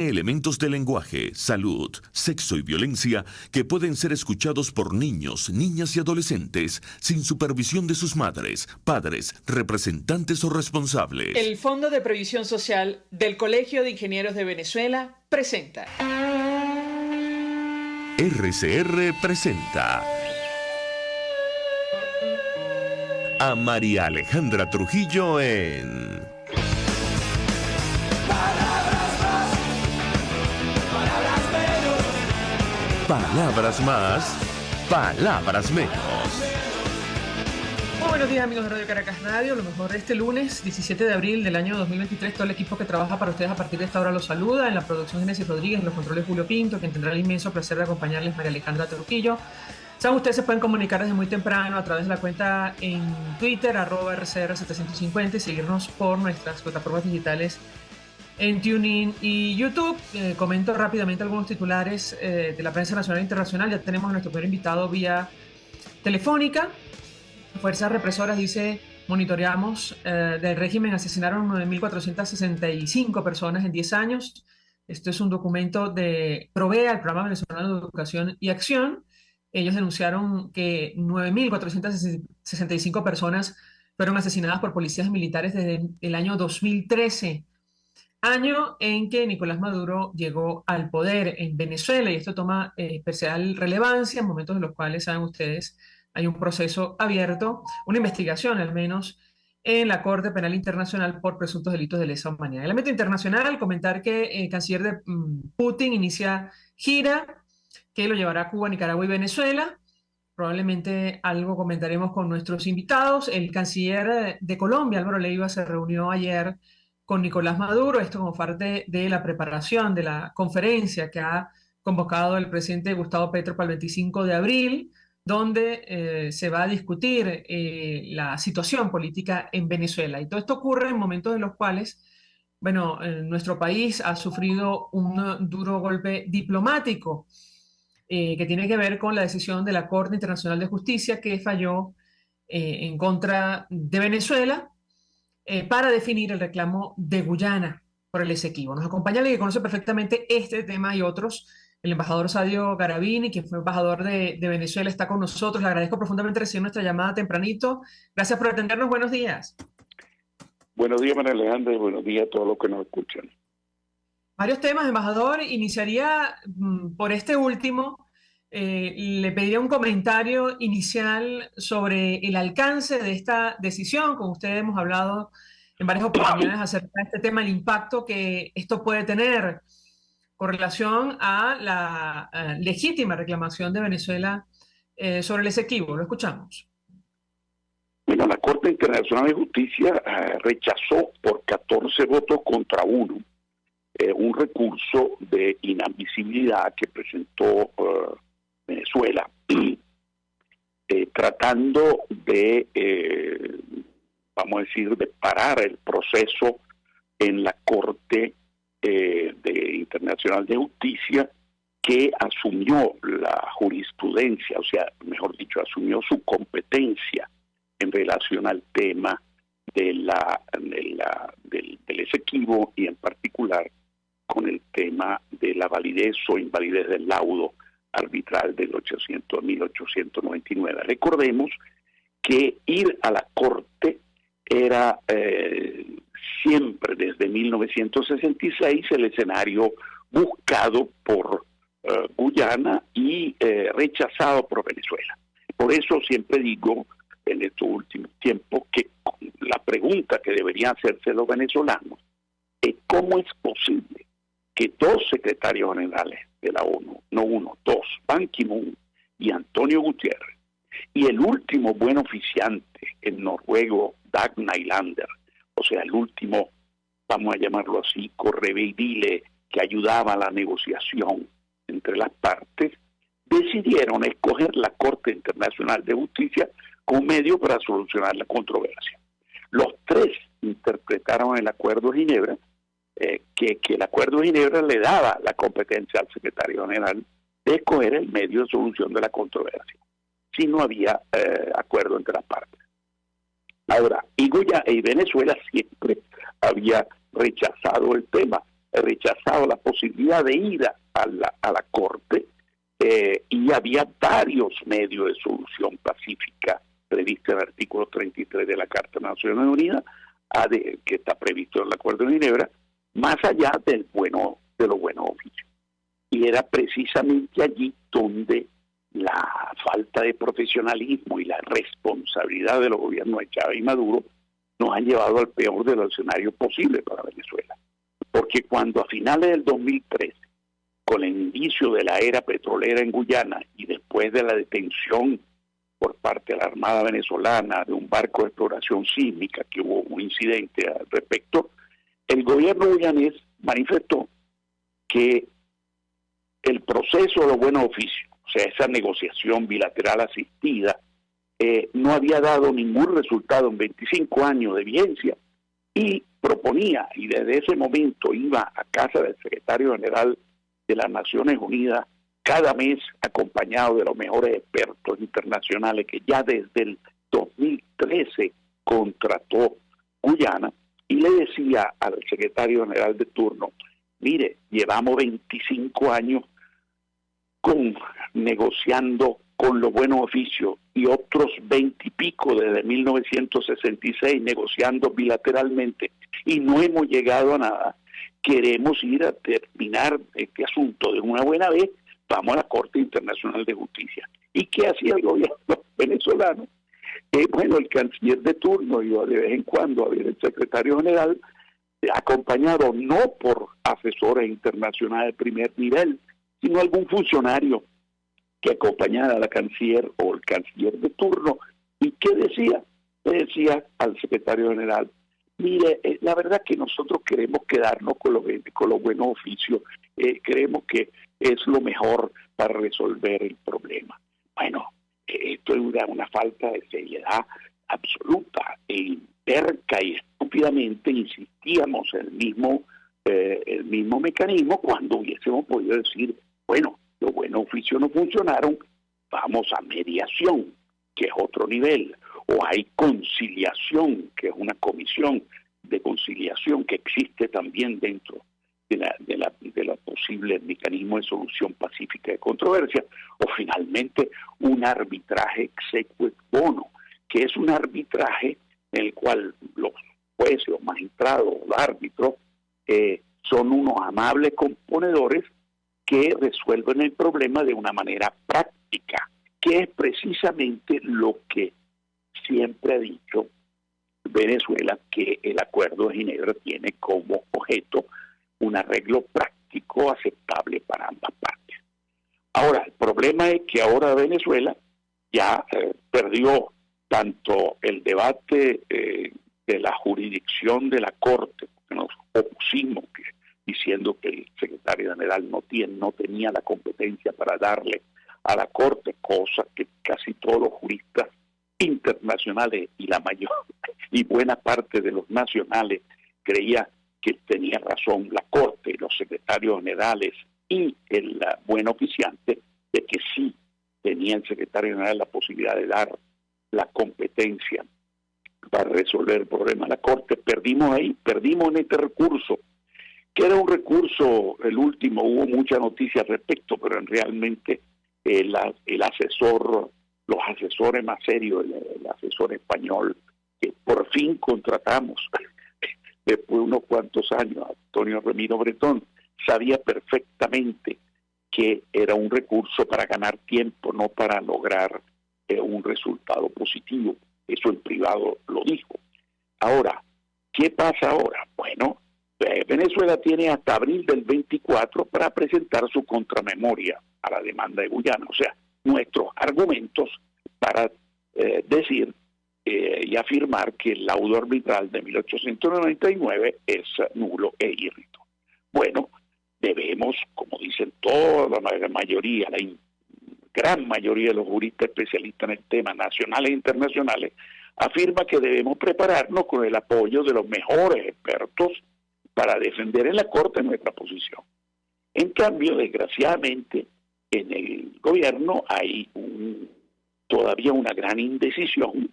Elementos de lenguaje, salud, sexo y violencia que pueden ser escuchados por niños, niñas y adolescentes sin supervisión de sus madres, padres, representantes o responsables. El Fondo de Previsión Social del Colegio de Ingenieros de Venezuela presenta. RCR presenta a María Alejandra Trujillo en Palabras más, palabras menos. Muy buenos días, amigos de Radio Caracas Radio. Lo mejor de este lunes 17 de abril del año 2023. Todo el equipo que trabaja para ustedes a partir de esta hora los saluda. En la producción Génesis Rodríguez, en los controles Julio Pinto, quien tendrá el inmenso placer de acompañarles, María Alejandra Trujillo. Saben, ustedes se pueden comunicar desde muy temprano a través de la cuenta en Twitter, @RCR750, y seguirnos por nuestras plataformas digitales en TuneIn y YouTube. Comento rápidamente algunos titulares de la prensa nacional e internacional. Ya tenemos a nuestro primer invitado vía telefónica. Fuerzas represoras, dice, monitoreamos, del régimen asesinaron 9.465 personas en 10 años. Esto es un documento de Provea, el Programa Venezolano de Educación y Acción. Ellos denunciaron que 9.465 personas fueron asesinadas por policías militares desde el año 2013. Año en que Nicolás Maduro llegó al poder en Venezuela, y esto toma especial relevancia en momentos en los cuales, saben ustedes, hay un proceso abierto, una investigación al menos, en la Corte Penal Internacional por presuntos delitos de lesa humanidad. En el ámbito internacional, comentar que el canciller de Putin inicia gira que lo llevará a Cuba, Nicaragua y Venezuela. Probablemente algo comentaremos con nuestros invitados. El canciller de Colombia, Álvaro Leiva, se reunió ayer con Nicolás Maduro, esto como parte de la preparación de la conferencia que ha convocado el presidente Gustavo Petro para el 25 de abril, donde se va a discutir la situación política en Venezuela. Y todo esto ocurre en momentos en los cuales, bueno, nuestro país ha sufrido un duro golpe diplomático que tiene que ver con la decisión de la Corte Internacional de Justicia que falló en contra de Venezuela, para definir el reclamo de Guyana por el Esequibo. Nos acompaña alguien que conoce perfectamente este tema y otros, el embajador Sadio Garavini, quien fue embajador de Venezuela, está con nosotros. Le agradezco profundamente recibir nuestra llamada tempranito. Gracias por atendernos. Buenos días. Buenos días, María Alejandra, y buenos días a todos los que nos escuchan. Varios temas, embajador. Iniciaría por este último. Le pediría un comentario inicial sobre el alcance de esta decisión. Con usted hemos hablado en varias oportunidades acerca de este tema, el impacto que esto puede tener con relación a la legítima reclamación de Venezuela sobre el Esequibo. Lo escuchamos. Bueno, la Corte Internacional de Justicia rechazó por 14 votos contra 1 un recurso de inadmisibilidad que presentó Venezuela, tratando de, vamos a decir, de parar el proceso en la Corte Internacional de Justicia, que asumió la jurisprudencia, o sea, mejor dicho, asumió su competencia en relación al tema del Esequibo, y en particular con el tema de la validez o invalidez del laudo arbitral del 1899. Recordemos que ir a la Corte era siempre desde 1966 el escenario buscado por Guyana y rechazado por Venezuela. Por eso siempre digo en estos últimos tiempos que la pregunta que deberían hacerse los venezolanos es cómo es posible que dos secretarios generales de la ONU, no uno, dos, Ban Ki-moon y Antonio Gutiérrez, y el último buen oficiante, el noruego Dag Nylander, o sea, el último, vamos a llamarlo así, correveidile que ayudaba a la negociación entre las partes, decidieron escoger la Corte Internacional de Justicia como medio para solucionar la controversia. Los tres interpretaron el Acuerdo de Ginebra, que el Acuerdo de Ginebra le daba la competencia al secretario general de escoger el medio de solución de la controversia, si no había acuerdo entre las partes. Ahora, y Venezuela siempre había rechazado el tema, rechazado la posibilidad de ir a la Corte, y había varios medios de solución pacífica previsto en el artículo 33 de la Carta de Naciones Unidas, que está previsto en el Acuerdo de Ginebra, más allá de los buenos oficios. Y era precisamente allí donde la falta de profesionalismo y la responsabilidad de los gobiernos de Chávez y Maduro nos han llevado al peor de los escenarios posibles para Venezuela. Porque cuando a finales del 2013, con el inicio de la era petrolera en Guyana y después de la detención por parte de la Armada venezolana de un barco de exploración sísmica, que hubo un incidente al respecto, el gobierno guyanés manifestó que el proceso de los buenos oficios, o sea, esa negociación bilateral asistida, no había dado ningún resultado en 25 años de vigencia, y proponía, y desde ese momento iba a casa del secretario general de las Naciones Unidas cada mes, acompañado de los mejores expertos internacionales que ya desde el 2013 contrató Guyana, y le decía al secretario general de turno: mire, llevamos 25 años negociando con los buenos oficios y otros 20 y pico desde 1966 negociando bilateralmente, y no hemos llegado a nada. Queremos ir a terminar este asunto de una buena vez, vamos a la Corte Internacional de Justicia. ¿Y qué hacía el gobierno venezolano? Bueno, el canciller de turno iba de vez en cuando a ver el secretario general, acompañado no por asesores internacionales de primer nivel, sino algún funcionario que acompañara a la canciller o el canciller de turno. ¿Y qué decía? Le decía al secretario general: mire, la verdad que nosotros queremos quedarnos con los buenos oficios, creemos que es lo mejor para resolver el problema. Bueno, esto es una falta de seriedad absoluta, e terca y estúpidamente insistíamos en el mismo mecanismo, cuando hubiésemos podido decir: bueno, los buenos oficios no funcionaron, vamos a mediación, que es otro nivel, o hay conciliación, que es una comisión de conciliación que existe también dentro de la posible mecanismo de solución pacífica de controversia, o finalmente un arbitraje exequo et bono, que es un arbitraje en el cual los jueces, los magistrados, los árbitros son unos amables componedores que resuelven el problema de una manera práctica, que es precisamente lo que siempre ha dicho Venezuela, que el Acuerdo de Ginebra tiene como objeto un arreglo práctico aceptable para ambas partes. Ahora, el problema es que ahora Venezuela ya perdió tanto el debate de la jurisdicción de la Corte, porque nos opusimos diciendo que el secretario general no tenía la competencia para darle a la Corte, cosa que casi todos los juristas internacionales y la mayor y buena parte de los nacionales creía que tenía razón la Corte, los secretarios generales y el buen oficiante, de que sí tenía el secretario general la posibilidad de dar la competencia para resolver el problema a la Corte. Perdimos en este recurso, que era un recurso, el último, hubo mucha noticia al respecto, pero realmente los asesores más serios, el asesor español que por fin contratamos después de unos cuantos años, Antonio Remiro Bretón, sabía perfectamente que era un recurso para ganar tiempo, no para lograr un resultado positivo. Eso en privado lo dijo. Ahora, ¿qué pasa ahora? Bueno, Venezuela tiene hasta abril del 24 para presentar su contramemoria a la demanda de Guyana, o sea, nuestros argumentos para decir y afirmar que el laudo arbitral de 1899 es nulo e irrito. Bueno, debemos, como dicen toda la mayoría, la gran mayoría de los juristas especialistas en el tema, nacionales e internacionales, afirma que debemos prepararnos con el apoyo de los mejores expertos para defender en la Corte nuestra posición. En cambio, desgraciadamente, en el gobierno hay todavía una gran indecisión,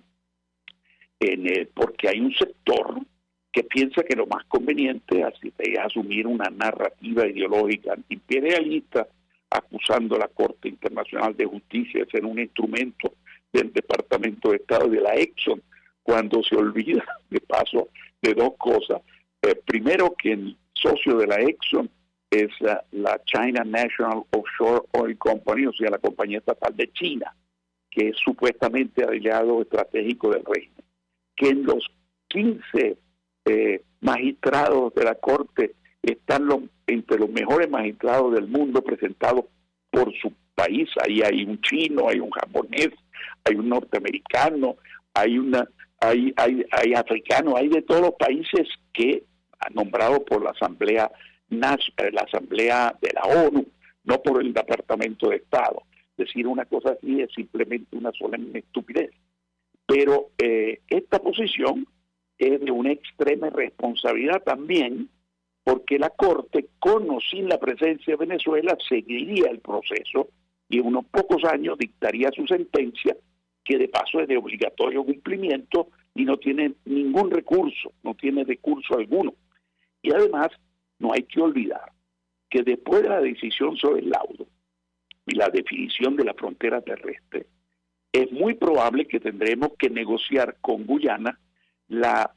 porque hay un sector que piensa que lo más conveniente es asumir una narrativa ideológica antiimperialista, acusando a la Corte Internacional de Justicia de ser un instrumento del Departamento de Estado de la Exxon, cuando se olvida, de paso, de dos cosas. Primero, que el socio de la Exxon es la China National Offshore Oil Company, o sea, la compañía estatal de China, que es supuestamente aliado estratégico del régimen. Que en los 15 magistrados de la Corte están entre los mejores magistrados del mundo presentados por su país. Ahí hay un chino, hay un japonés, hay un norteamericano, hay africanos, hay de todos los países que han nombrado por la Asamblea de la ONU, no por el Departamento de Estado. Decir una cosa así es simplemente una solemne estupidez. Pero esta posición es de una extrema responsabilidad también, porque la Corte, con o sin la presencia de Venezuela, seguiría el proceso y en unos pocos años dictaría su sentencia, que de paso es de obligatorio cumplimiento y no tiene ningún recurso, no tiene recurso alguno. Y además, no hay que olvidar que después de la decisión sobre el laudo y la definición de la frontera terrestre, es muy probable que tendremos que negociar con Guyana la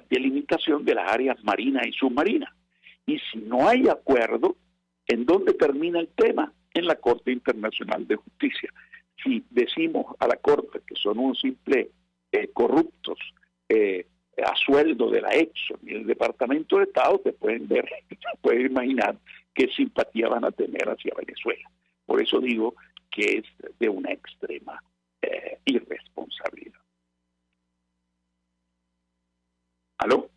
delimitación de las áreas marinas y submarinas. Y si no hay acuerdo, ¿en dónde termina el tema? En la Corte Internacional de Justicia. Si decimos a la Corte que son un simple corruptos a sueldo de la Exxon y el Departamento de Estado, se pueden imaginar qué simpatía van a tener hacia Venezuela. Por eso digo que es de una extrema irresponsabilidad. ¿Aló?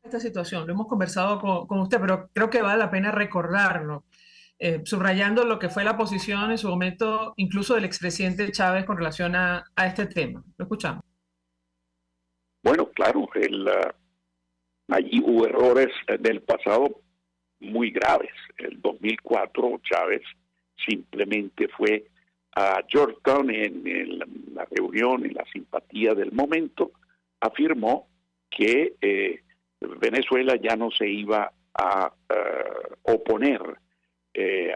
Esta situación, lo hemos conversado con usted, pero creo que vale la pena recordarlo, subrayando lo que fue la posición en su momento, incluso del expresidente Chávez con relación a este tema. Lo escuchamos. Bueno, claro, allí hubo errores del pasado muy graves. El 2004 Chávez simplemente fue a Georgetown en la reunión, en la simpatía del momento, afirmó que Venezuela ya no se iba a oponer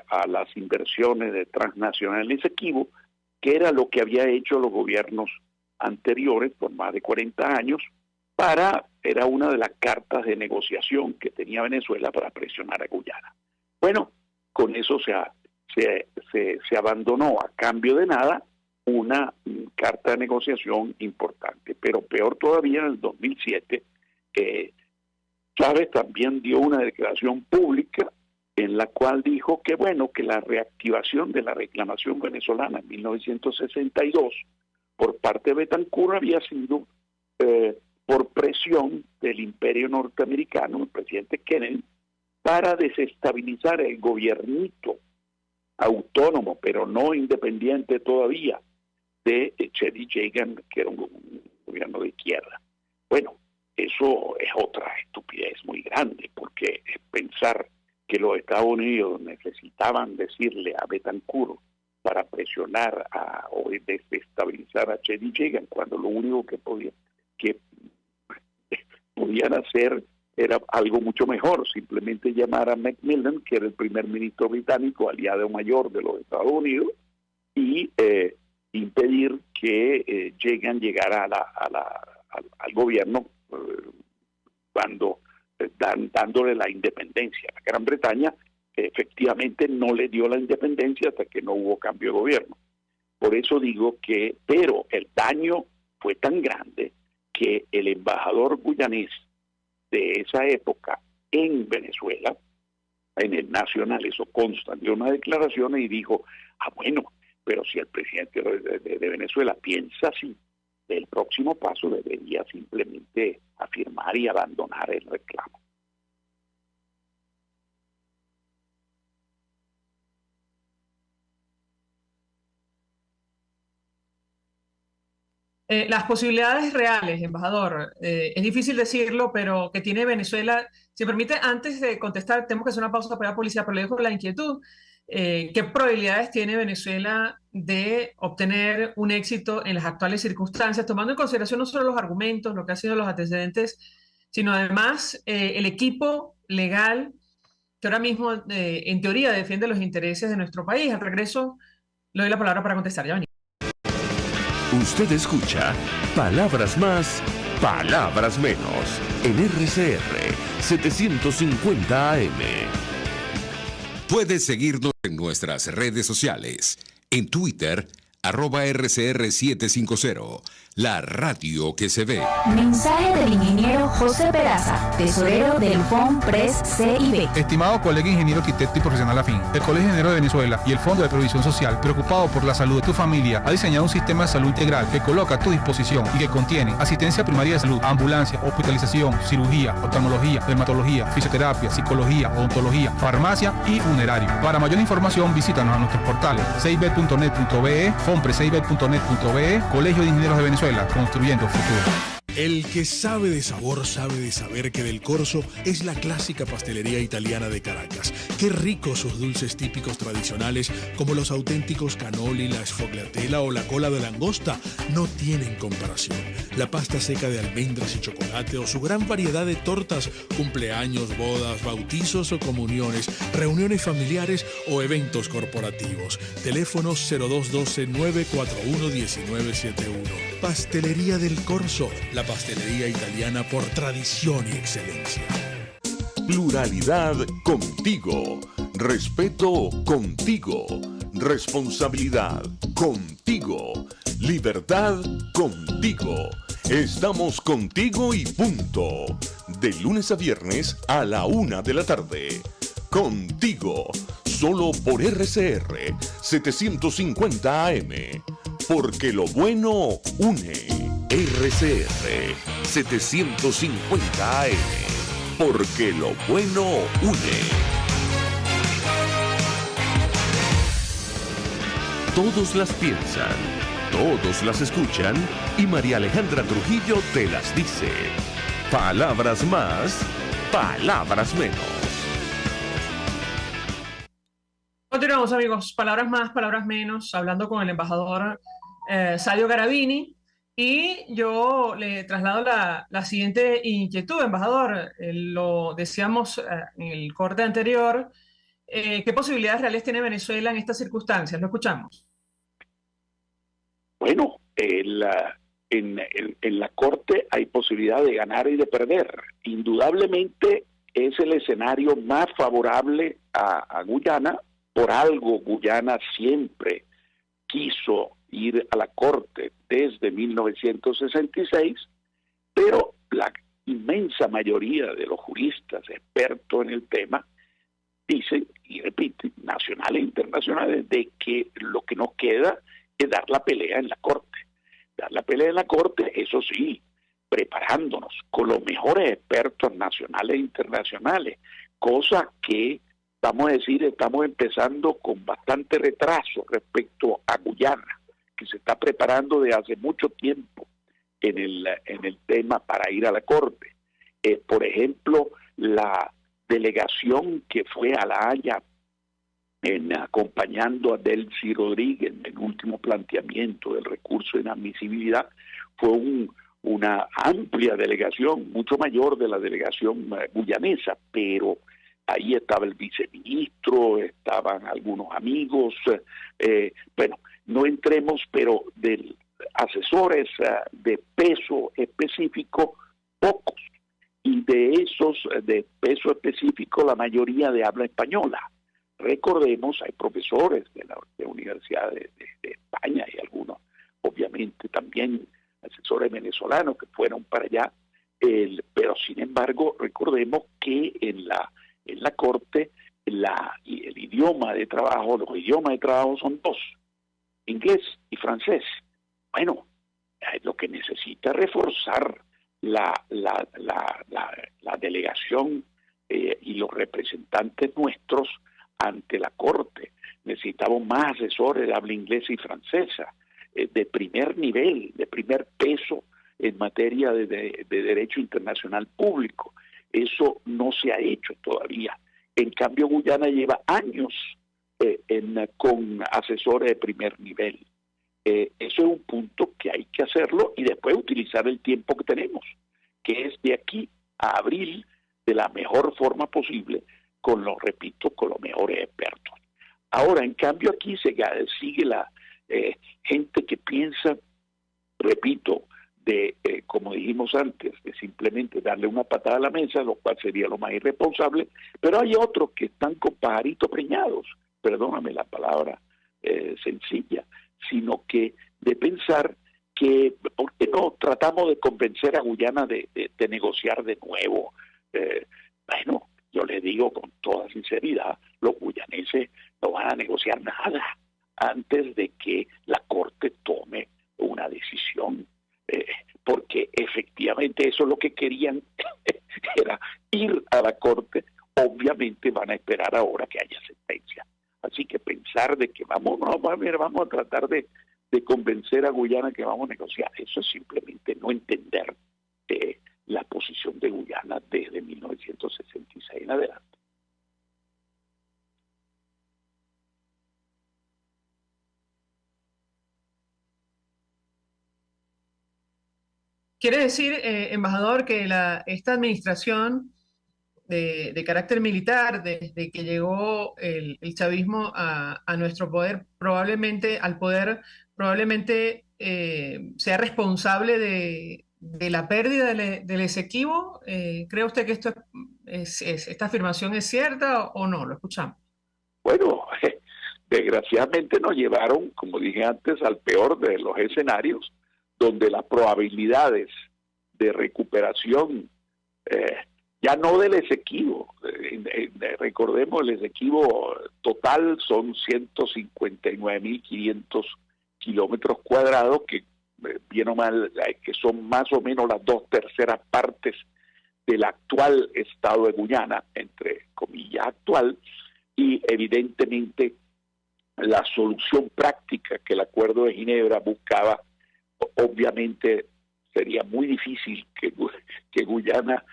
a las inversiones de transnacionales Esequibo, que era lo que había hecho los gobiernos anteriores por más de 40 años, era una de las cartas de negociación que tenía Venezuela para presionar a Guyana. Bueno, con eso se abandonó a cambio de nada una carta de negociación importante. Pero peor todavía, en el 2007, Chávez también dio una declaración pública en la cual dijo que, bueno, que la reactivación de la reclamación venezolana en 1962 por parte de Betancur había sido por presión del imperio norteamericano, el presidente Kennedy, para desestabilizar el gobiernito autónomo, pero no independiente todavía, de Cheddi Jagan, que era un gobierno de izquierda. Bueno, eso es otra estupidez muy grande, porque pensar que los Estados Unidos necesitaban decirle a Betancur para presionar o desestabilizar a Cheddi Jagan, cuando lo único que podían hacer era algo mucho mejor, simplemente llamar a Macmillan, que era el primer ministro británico, aliado mayor de los Estados Unidos, y impedir que Jagan llegara al gobierno dándole la independencia. La Gran Bretaña efectivamente no le dio la independencia hasta que no hubo cambio de gobierno. Por eso digo pero el daño fue tan grande que el embajador guyanés de esa época en Venezuela, en el Nacional, eso consta, dio una declaración y dijo, bueno, pero si el presidente de Venezuela piensa así, el próximo paso debería simplemente afirmar y abandonar el reclamo. Las posibilidades reales, embajador, es difícil decirlo, pero que tiene Venezuela, si me permite, antes de contestar, tenemos que hacer una pausa para la policía, pero le dejo la inquietud. ¿qué probabilidades tiene Venezuela de obtener un éxito en las actuales circunstancias, tomando en consideración no solo los argumentos, lo que han sido los antecedentes, sino además el equipo legal que ahora mismo, en teoría, defiende los intereses de nuestro país? Al regreso, le doy la palabra para contestar. Ya venimos. Usted escucha Palabras Más, Palabras Menos en RCR 750 AM. Puedes seguirnos en nuestras redes sociales. En Twitter, @RCR750, la radio que se ve. Mensaje del ingeniero José Peraza, tesorero del FONPRES CIB. Estimado colega ingeniero arquitecto y profesional afín, el Colegio de Ingenieros de Venezuela y el Fondo de Previsión Social, preocupado por la salud de tu familia, ha diseñado un sistema de salud integral que coloca a tu disposición y que contiene asistencia primaria de salud, ambulancia, hospitalización, cirugía, oftalmología, dermatología, fisioterapia, psicología, odontología, farmacia y funerario. Para mayor información, visítanos a nuestros portales cib.net.be, fonprescib.net.be, Colegio de Ingenieros de Venezuela, construyendo futuro. El que sabe de sabor sabe de saber que Del Corso es la clásica pastelería italiana de Caracas. Qué ricos sus dulces típicos tradicionales como los auténticos cannoli, la sfogliatella o la cola de langosta no tienen comparación. La pasta seca de almendras y chocolate o su gran variedad de tortas, cumpleaños, bodas, bautizos o comuniones, reuniones familiares o eventos corporativos. Teléfonos 0212-941-1971. Pastelería Del Corso, la pastelería italiana por tradición y excelencia. Pluralidad contigo. Respeto contigo. Responsabilidad contigo. Libertad contigo. Estamos contigo y punto. De lunes a viernes a la 1 de la tarde. Contigo. Solo por RCR 750 AM. Porque lo bueno une. RCR 750 AM. Porque lo bueno une. Todos las piensan, todos las escuchan y María Alejandra Trujillo te las dice. Palabras más, palabras menos. Continuamos, amigos. Palabras más, palabras menos, hablando con el embajador Sadio Garavini. Y yo le traslado la siguiente inquietud, embajador. Lo decíamos en el corte anterior. ¿Qué posibilidades reales tiene Venezuela en estas circunstancias? Lo escuchamos. Bueno, en la Corte hay posibilidad de ganar y de perder. Indudablemente es el escenario más favorable a Guyana. Por algo Guyana siempre quiso ir a la Corte desde 1966, pero la inmensa mayoría de los juristas expertos en el tema dicen, y repiten, nacionales e internacionales, de que lo que nos queda es dar la pelea en la Corte. Dar la pelea en la Corte, eso sí, preparándonos con los mejores expertos nacionales e internacionales, cosa que, vamos a decir, estamos empezando con bastante retraso respecto a Guyana, que se está preparando de hace mucho tiempo en el tema para ir a la Corte. Por ejemplo, la delegación que fue a La Haya acompañando a Delcy Rodríguez en el último planteamiento del recurso de inadmisibilidad fue una amplia delegación, mucho mayor de la delegación guyanesa, pero ahí estaba el viceministro, estaban algunos amigos, bueno, no entremos, pero de asesores de peso específico, pocos, y de esos de peso específico la mayoría de habla española. Recordemos, hay profesores de la Universidad de España y algunos, obviamente, también asesores venezolanos que fueron para allá, pero sin embargo, recordemos que en la Corte el idioma de trabajo, los idiomas de trabajo son dos, inglés y francés. Bueno, lo que necesita es reforzar la delegación y los representantes nuestros ante la Corte. Necesitamos más asesores de habla inglesa y francesa, de primer nivel, de primer peso en materia de derecho internacional público. Eso no se ha hecho todavía. En cambio, Guyana lleva años con asesores de primer nivel. Eso es un punto que hay que hacerlo y después utilizar el tiempo que tenemos, que es de aquí a abril, de la mejor forma posible, repito, con los mejores expertos. Ahora, en cambio, aquí sigue la gente que piensa, repito, como dijimos antes, de simplemente darle una patada a la mesa, lo cual sería lo más irresponsable, pero hay otros que están con pajaritos preñados, perdóname la palabra sencilla, sino que de pensar que, ¿por qué no tratamos de convencer a Guyana de negociar de nuevo? Bueno, yo les digo con toda sinceridad, los guyaneses no van a negociar nada antes de que la Corte tome una decisión, porque efectivamente eso es lo que querían, era ir a la Corte. Obviamente van a esperar ahora que haya sentencia. Así que pensar de que vamos a tratar de convencer a Guyana que vamos a negociar, eso es simplemente no entender la posición de Guyana desde 1966 en adelante. Quiere decir, embajador, que esta administración de carácter militar, desde que llegó el chavismo a nuestro poder, probablemente sea responsable de la pérdida del Esequibo. ¿Cree usted que esta afirmación es cierta o no? Lo escuchamos. Bueno, desgraciadamente nos llevaron, como dije antes, al peor de los escenarios, donde las probabilidades de recuperación, ya no del Esequibo, recordemos, el Esequibo total son 159.500 kilómetros cuadrados, que bien o mal, que son más o menos las 2/3 partes del actual estado de Guyana, entre comillas actual, y evidentemente la solución práctica que el Acuerdo de Ginebra buscaba, obviamente sería muy difícil que Guyana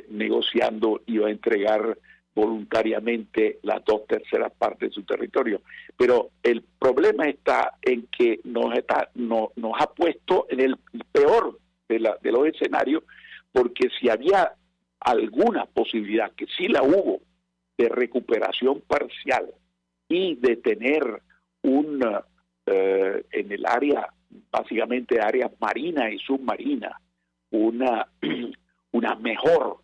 negociando iba a entregar voluntariamente las 2/3 partes de su territorio. Pero el problema está en que nos ha puesto en el peor de los escenarios, porque si había alguna posibilidad, que sí la hubo, de recuperación parcial y de tener en el área, básicamente áreas marinas y submarinas, una mejor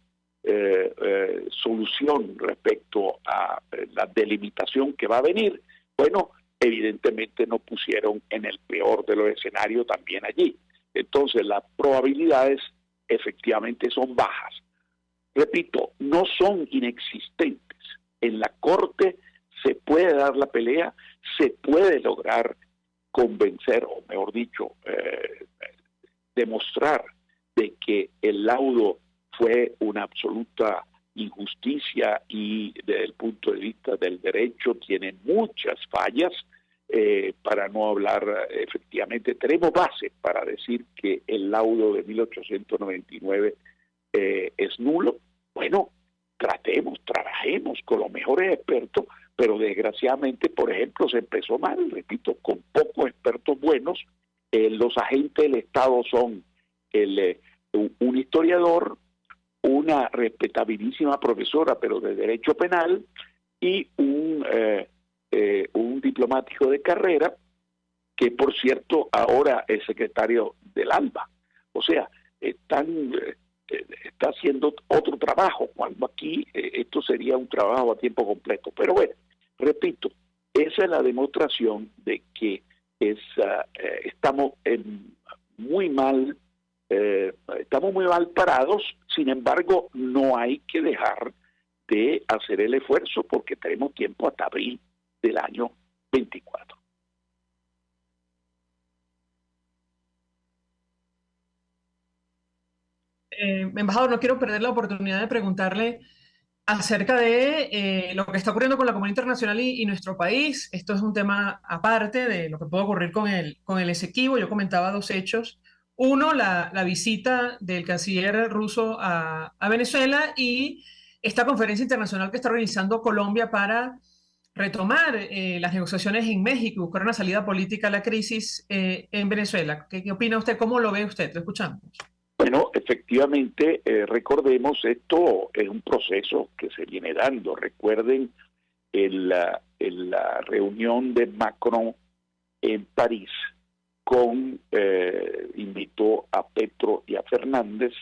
solución respecto a la delimitación que va a venir, bueno, evidentemente nos pusieron en el peor de los escenarios también allí. Entonces las probabilidades efectivamente son bajas. Repito, no son inexistentes. En la Corte se puede dar la pelea, se puede lograr convencer, o mejor dicho, demostrar de que el laudo fue una absoluta injusticia y desde el punto de vista del derecho tiene muchas fallas, para no hablar, efectivamente, tenemos base para decir que el laudo de 1899 es nulo. Bueno, trabajemos con los mejores expertos, pero desgraciadamente, por ejemplo, se empezó mal, repito, con pocos expertos buenos. Los agentes del Estado son un historiador, una respetabilísima profesora, pero de Derecho Penal, y un diplomático de carrera, que por cierto ahora es secretario del ALBA. O sea, está haciendo otro trabajo, cuando aquí esto sería un trabajo a tiempo completo. Pero bueno, repito, esa es la demostración de que estamos muy mal parados. Sin embargo, no hay que dejar de hacer el esfuerzo, porque tenemos tiempo hasta abril del año 24. Embajador, no quiero perder la oportunidad de preguntarle acerca de lo que está ocurriendo con la comunidad internacional y nuestro país. Esto es un tema aparte de lo que puede ocurrir con el Esequibo. Yo comentaba dos hechos. Uno, la visita del canciller ruso a Venezuela, y esta conferencia internacional que está organizando Colombia para retomar las negociaciones en México y buscar una salida política a la crisis en Venezuela. ¿Qué opina usted? ¿Cómo lo ve usted? Lo escuchamos. Bueno, efectivamente, recordemos, esto es un proceso que se viene dando. Recuerden en la reunión de Macron en París, invitó a Petro y a Fernández,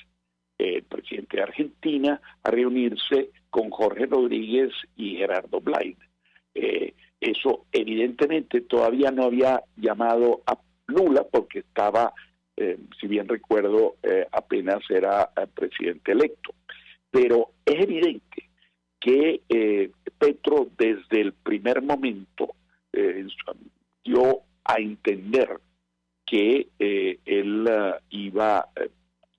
el presidente de Argentina, a reunirse con Jorge Rodríguez y Gerardo Blay. Eso evidentemente todavía no había llamado a Lula porque estaba, si bien recuerdo, apenas era presidente electo. Pero es evidente que Petro desde el primer momento dio a entender que él iba,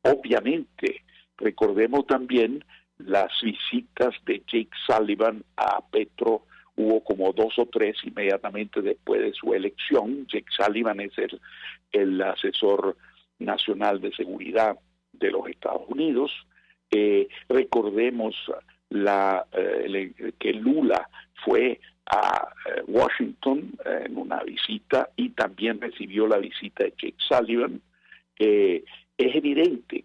obviamente, recordemos también las visitas de Jake Sullivan a Petro. Hubo como 2 o 3 inmediatamente después de su elección. Jake Sullivan es el asesor nacional de seguridad de los Estados Unidos. Recordemos que Lula fue a Washington en una visita y también recibió la visita de Jake Sullivan. Es evidente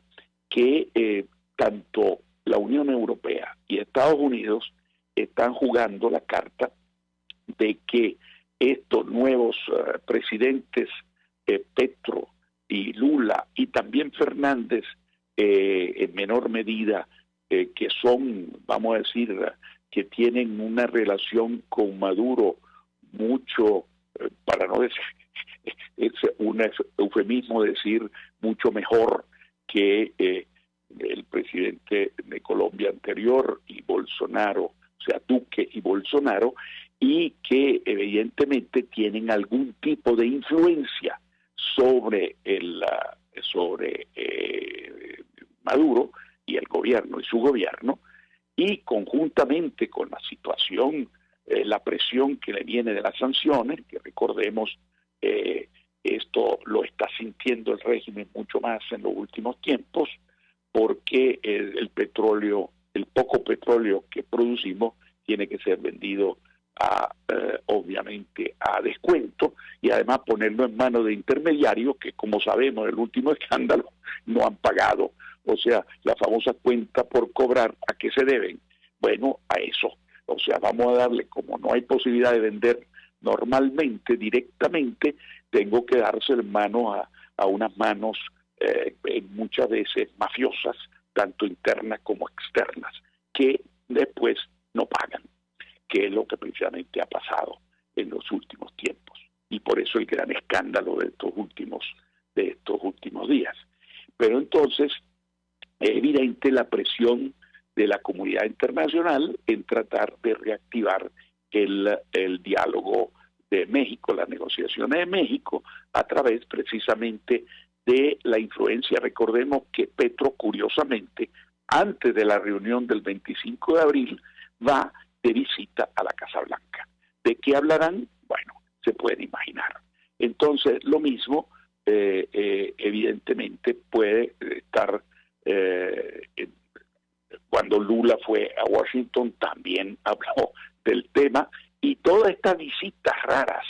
que tanto la Unión Europea y Estados Unidos están jugando la carta de que estos nuevos presidentes, Petro y Lula, y también Fernández, en menor medida, que son, vamos a decir, que tienen una relación con Maduro mucho, para no decir, es un eufemismo decir mucho mejor que el presidente de Colombia anterior y Bolsonaro, o sea, Duque y Bolsonaro, y que evidentemente tienen algún tipo de influencia sobre Maduro y el gobierno y su gobierno, y conjuntamente con la situación, la presión que le viene de las sanciones, que recordemos, esto lo está sintiendo el régimen mucho más en los últimos tiempos, porque el poco petróleo que producimos tiene que ser vendido obviamente a descuento, y además ponerlo en manos de intermediarios que, como sabemos, el último escándalo, no han pagado. O sea, la famosa cuenta por cobrar, ¿a qué se deben? Bueno, a eso. O sea, vamos a darle, como no hay posibilidad de vender normalmente, directamente, tengo que dárselo en manos a unas manos muchas veces mafiosas, tanto internas como externas, que después no pagan, que es lo que precisamente ha pasado en los últimos tiempos. Y por eso el gran escándalo de estos últimos días. Pero entonces, es evidente la presión de la comunidad internacional en tratar de reactivar el diálogo de México, las negociaciones de México, a través precisamente de la influencia. Recordemos que Petro, curiosamente, antes de la reunión del 25 de abril, va de visita a la Casa Blanca. ¿De qué hablarán? Bueno, se pueden imaginar. Entonces, lo mismo, evidentemente, puede estar... cuando Lula fue a Washington también habló del tema, y todas estas visitas raras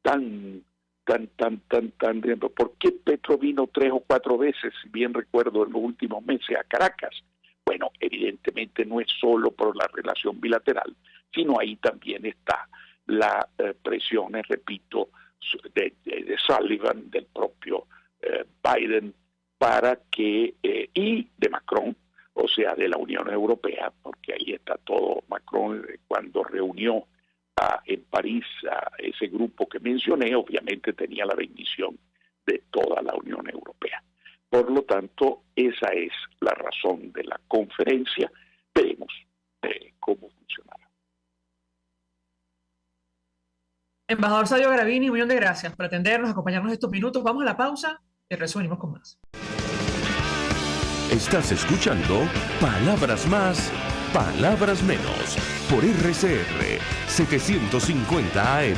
tan ¿por qué Petro vino 3 o 4 veces, si bien recuerdo, en los últimos meses a Caracas? Bueno, evidentemente no es solo por la relación bilateral, sino ahí también está la presión, repito, de Sullivan, del propio Biden, para que, y de Macron, o sea, de la Unión Europea, porque ahí está todo. Macron, cuando reunió en París a ese grupo que mencioné, obviamente tenía la bendición de toda la Unión Europea. Por lo tanto, esa es la razón de la conferencia. Veremos cómo funcionará. Embajador Sabio Gravini, un millón de gracias por atendernos, acompañarnos estos minutos. Vamos a la pausa y resuelvemos con más. Estás escuchando Palabras Más, Palabras Menos, por RCR 750 AM.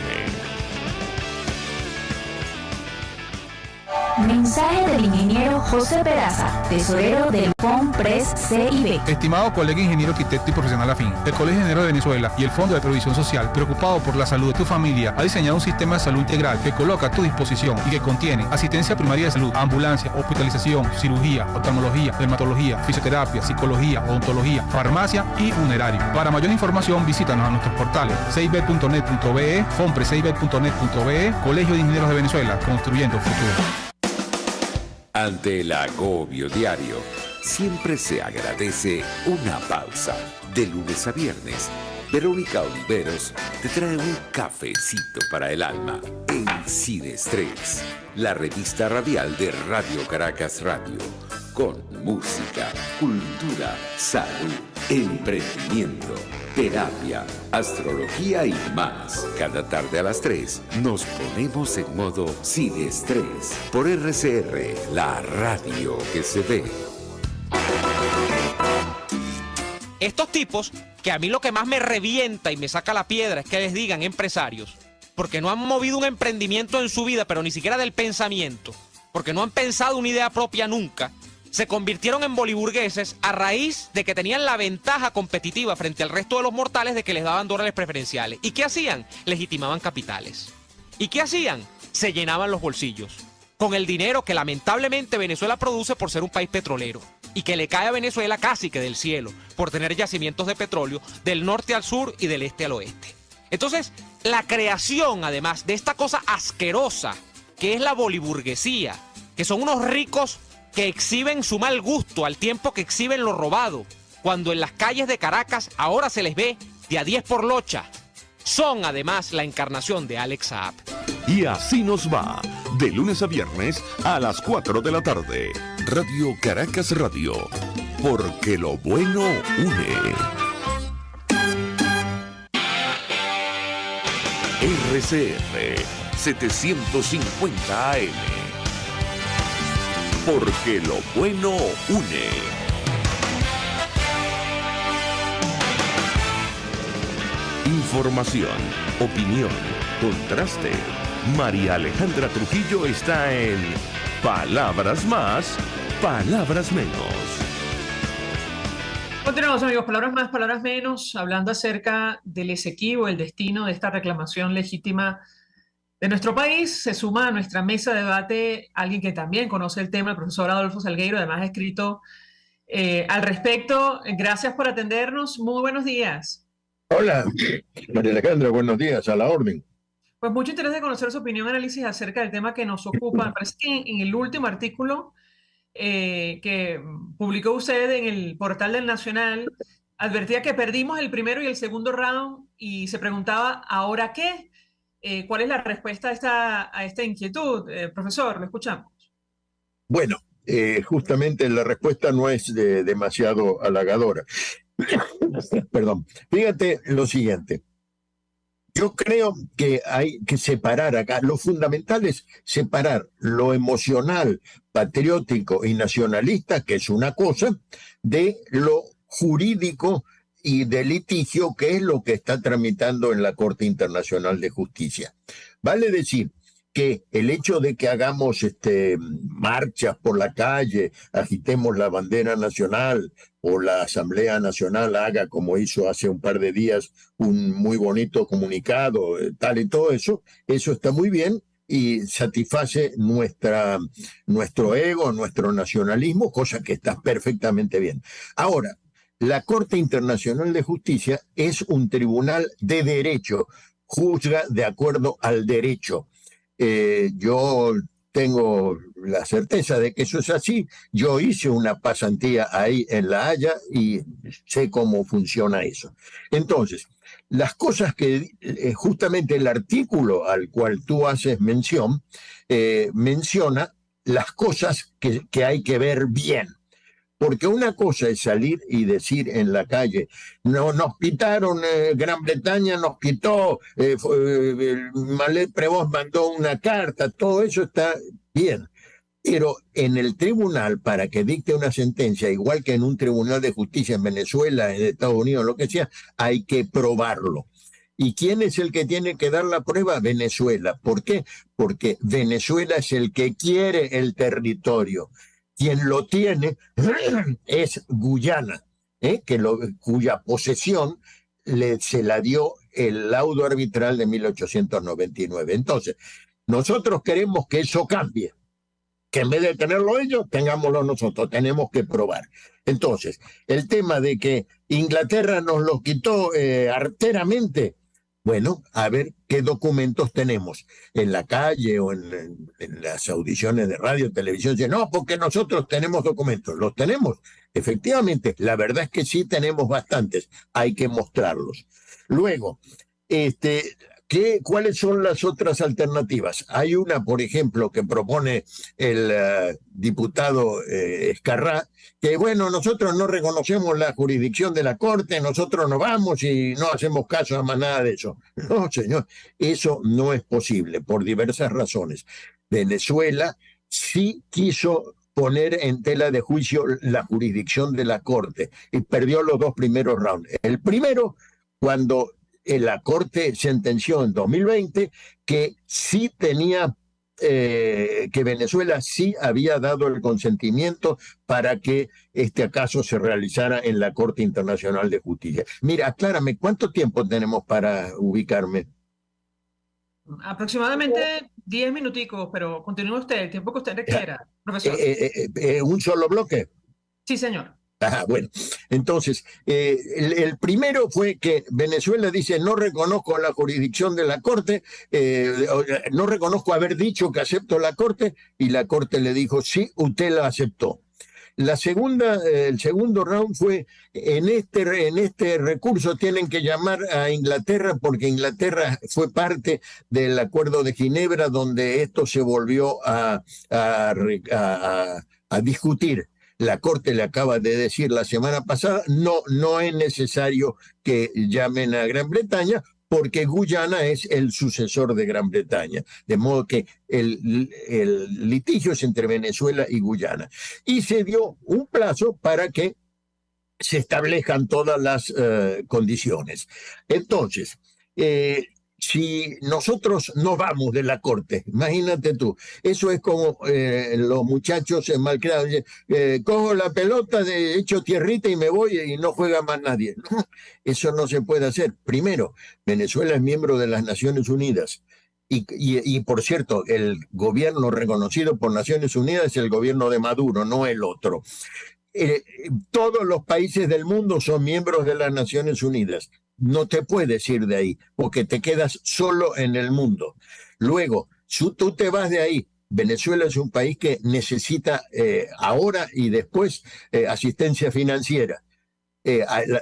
Mensaje del ingeniero José Peraza, tesorero del FONPRES CIB. Estimado colega ingeniero arquitecto y profesional afín, el Colegio de Ingenieros de Venezuela y el Fondo de Previsión Social, preocupado por la salud de tu familia, ha diseñado un sistema de salud integral que coloca a tu disposición y que contiene asistencia primaria de salud, ambulancia, hospitalización, cirugía, oftalmología, dermatología, fisioterapia, psicología, odontología, farmacia y funerario. Para mayor información, visítanos a nuestros portales cib.net.be, fonprescib.net.be, Colegio de Ingenieros de Venezuela, construyendo futuro. Ante el agobio diario, siempre se agradece una pausa. De lunes a viernes, Verónica Oliveros te trae un cafecito para el alma en Sin Estrés, la revista radial de Radio Caracas Radio, con música, cultura, salud, emprendimiento, terapia, astrología y más. Cada tarde a las 3 nos ponemos en modo Sin Estrés por RCR, la radio que se ve. Estos tipos, que a mí lo que más me revienta y me saca la piedra es que les digan empresarios, porque no han movido un emprendimiento en su vida, pero ni siquiera del pensamiento, porque no han pensado una idea propia nunca, se convirtieron en boliburgueses a raíz de que tenían la ventaja competitiva frente al resto de los mortales de que les daban dólares preferenciales. ¿Y qué hacían? Legitimaban capitales. ¿Y qué hacían? Se llenaban los bolsillos con el dinero que lamentablemente Venezuela produce por ser un país petrolero y que le cae a Venezuela casi que del cielo por tener yacimientos de petróleo del norte al sur y del este al oeste. Entonces, la creación además de esta cosa asquerosa que es la boliburguesía, que son unos ricos que exhiben su mal gusto al tiempo que exhiben lo robado, cuando en las calles de Caracas ahora se les ve de a 10 por locha. Son además la encarnación de Alex Saab. Y así nos va, de lunes a viernes a las 4 de la tarde. Radio Caracas Radio, porque lo bueno une. RCR 750 AM. Porque lo bueno une. Información, opinión, contraste. María Alejandra Trujillo está en Palabras Más, Palabras Menos. Continuamos, amigos, palabras más, palabras menos, hablando acerca del Esequibo, el destino de esta reclamación legítima de nuestro país. Se suma a nuestra mesa de debate alguien que también conoce el tema, el profesor Adolfo Salgueiro, además ha escrito al respecto. Gracias por atendernos. Muy buenos días. Hola, María Alejandra, buenos días, a la orden. Pues mucho interés de conocer su opinión, análisis acerca del tema que nos ocupa. Me parece que en el último artículo que publicó usted en el portal del Nacional, advertía que perdimos el primero y el segundo round y se preguntaba, ¿ahora qué? ¿Cuál es la respuesta a esta inquietud? Profesor, lo escuchamos. Bueno, justamente la respuesta no es demasiado halagadora. Perdón. Fíjate lo siguiente. Yo creo que hay que separar acá. Lo fundamental es separar lo emocional, patriótico y nacionalista, que es una cosa, de lo jurídico y de litigio, que es lo que está tramitando en la Corte Internacional de Justicia. Vale decir que el hecho de que hagamos marchas por la calle, agitemos la bandera nacional, o la Asamblea Nacional haga, como hizo hace un par de días, un muy bonito comunicado, tal y todo eso está muy bien y satisface nuestro ego, nuestro nacionalismo, cosa que está perfectamente bien. Ahora, la Corte Internacional de Justicia es un tribunal de derecho, juzga de acuerdo al derecho. Yo tengo la certeza de que eso es así. Yo hice una pasantía ahí en La Haya y sé cómo funciona eso. Entonces, las cosas que justamente el artículo al cual tú haces mención, menciona las cosas que hay que ver bien. Porque una cosa es salir y decir en la calle, no nos quitaron, Gran Bretaña nos quitó, Malet Prevost mandó una carta, todo eso está bien. Pero en el tribunal, para que dicte una sentencia, igual que en un tribunal de justicia en Venezuela, en Estados Unidos, lo que sea, hay que probarlo. ¿Y quién es el que tiene que dar la prueba? Venezuela. ¿Por qué? Porque Venezuela es el que quiere el territorio. Quien lo tiene es Guyana, cuya posesión se la dio el laudo arbitral de 1899. Entonces, nosotros queremos que eso cambie, que en vez de tenerlo ellos, tengámoslo nosotros, tenemos que probar. Entonces, el tema de que Inglaterra nos lo quitó arteramente, bueno, a ver qué documentos tenemos en la calle o en las audiciones de radio, televisión. No, porque nosotros tenemos documentos. ¿Los tenemos? Efectivamente, la verdad es que sí tenemos bastantes. Hay que mostrarlos. Luego, ¿cuáles son las otras alternativas? Hay una, por ejemplo, que propone el diputado Escarrá, que bueno, nosotros no reconocemos la jurisdicción de la Corte, nosotros nos vamos y no hacemos caso a más nada de eso. No, señor, eso no es posible por diversas razones. Venezuela sí quiso poner en tela de juicio la jurisdicción de la Corte y perdió los dos primeros rounds. El primero, cuando la Corte sentenció en 2020 que sí tenía, que Venezuela sí había dado el consentimiento para que este caso se realizara en la Corte Internacional de Justicia. Mira, aclárame, ¿cuánto tiempo tenemos para ubicarme? Aproximadamente 10 minuticos, pero continúe usted, el tiempo que usted requiera, profesor. ¿Un solo bloque? Sí, señor. Bueno, entonces, el primero fue que Venezuela dice, no reconozco la jurisdicción de la Corte, no reconozco haber dicho que acepto la Corte, y la Corte le dijo, sí, usted la aceptó. El segundo round fue, en este recurso tienen que llamar a Inglaterra, porque Inglaterra fue parte del Acuerdo de Ginebra, donde esto se volvió a discutir. La Corte le acaba de decir la semana pasada, no es necesario que llamen a Gran Bretaña, porque Guyana es el sucesor de Gran Bretaña. De modo que el litigio es entre Venezuela y Guyana. Y se dio un plazo para que se establezcan todas las condiciones. Entonces, si nosotros no vamos de la Corte, imagínate tú, eso es como los muchachos malcriados, cojo la pelota, echo tierrita y me voy y no juega más nadie. No, eso no se puede hacer. Primero, Venezuela es miembro de las Naciones Unidas. Y por cierto, el gobierno reconocido por Naciones Unidas es el gobierno de Maduro, no el otro. Todos los países del mundo son miembros de las Naciones Unidas. No te puedes ir de ahí, porque te quedas solo en el mundo. Luego, si tú te vas de ahí, Venezuela es un país que necesita ahora y después asistencia financiera.